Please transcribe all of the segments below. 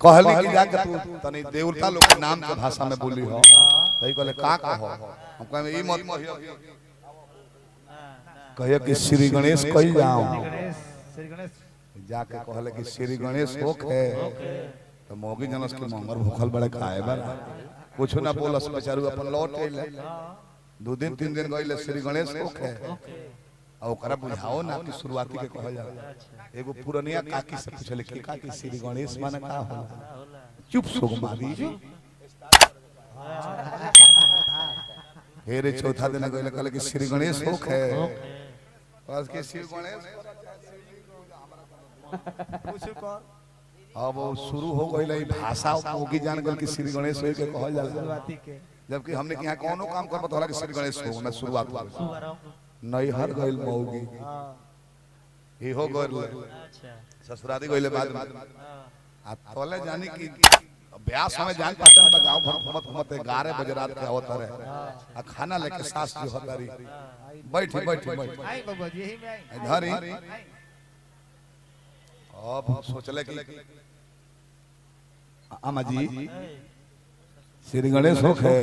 कहली कि जाके तू तनी देवता लोग के नाम के भाषा में बोली हो तई कहले का कहो हम कहे ई मत कहियो कि श्री गणेश कही जाओ श्री गणेश जाके कहले कि श्री गणेश होखे तो मोगी जनस के मंगर भूखल बड़े खाए बरा कुछ ना बोलस बेचारू अपन लौट आइले 2 दिन 3 दिन गइले श्री गणेश होखे आ ओकरा बुझाओ ना कि शुरुआती के कहल जाला एगो पुरनिया काकी से पूछले कि काकी श्री गणेश माने का होला चुप सोग मारी हेरे चौथा दिन गइले कहले कि श्री गणेश होखे बस के श्री गणेश पूछ कर अब शुरू हो गई भाषा होगी जान गल कि श्री गणेश हो के कहल जाला शुरुआती के जबकि हमने कि यहाँ कोनो काम करब तो होला कि श्री गणेश हो ना शुरुआत हो नहीं हर गइल मौगी ई हो गइल अच्छा ससुराली गइले बाद में आ तोले जानी कि ब्यास में जान पहचान बा गांव भर घूमत घूमत 11 बजे रात के आवत रहे आ खाना लेके सास जो हतारी बैठी बैठी बैठी आई बाबा जी यही में आई धरी अब सोचले कि अम्मा जी श्री गणेश होखे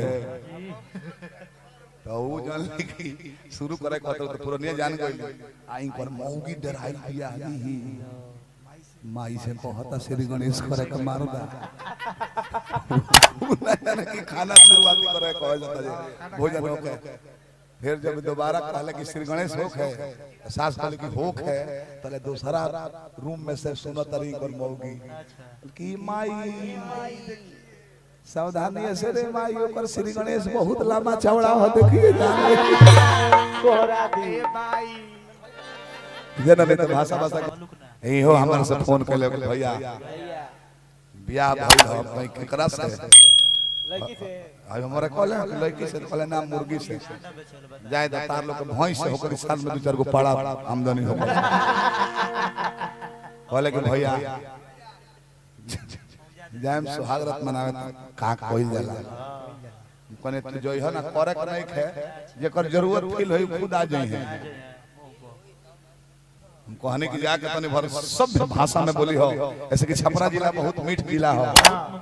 तो वो जान कि शुरू करे कहत तो पुरनिया जान गई आई पर मौगी डराई पिया ही माई से कहता श्री गणेश करे के मारो दा ना जाने कि खाना शुरुआती करे कहल जाता जे भोजन होखे फिर जब दोबारा कहले कि श्री गणेश होखे सास कहले कि होखे तले दूसरा रूम में से सुनो तरी कर मौगी कि माई सावधानी से रे माई ओकर श्री गणेश बहुत लंबा चौड़ा हो देखिए कोहरा दे भाई जना में तो भाषा भाषा यही हो हमारे से फोन कर ले भैया बियाह भइल हो भाई केकरा से लड़की से आई हमारे कहले लड़की से कहले ना मुर्गी से जाय द तार लोग के भैंस से होकर साल में 2-4 गो पाड़ा आमदनी हो कहले कि भैया जाम सुहागरात मनावे का कोइल जाला कने तू जोई हो ना करे के नहीं खे जेकर जरूरत फील होई खुद आ जाई है हम कहने की जाके तने भर सब भाषा में बोली हो ऐसे कि छपरा जिला बहुत मीठ जिला हो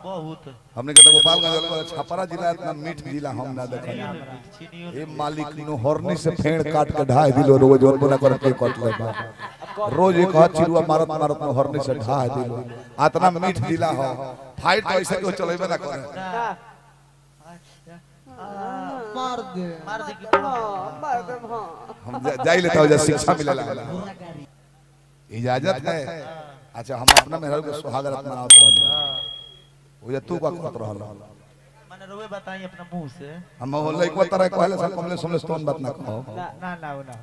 बहुत हमने के तो गोपालगंज छपरा जिला इतना मीठ जिला हम ना देखा ए मालिक नो हरनी से फेड़ काट के ढाई दिलो रोज और बना कर के कट ले रोज एक हाथ चिरुआ मारत मारत में हरनी से ढाई दिलो इतना मीठ जिला हो फाइट तो ऐसे को चलेबे ना करे मार दे कि मार दे हां हम जाई लेता हो जा शिक्षा मिलेला इजाजत है अच्छा हम अपना मेहरारू के सुहागरात मनावत रहली ओ जे तू का करत रहल माने रोवे बताई अपना मुंह से हम हो लइकवा तरह कहले सब कमले समले स्टोन बात ना कहो ना ना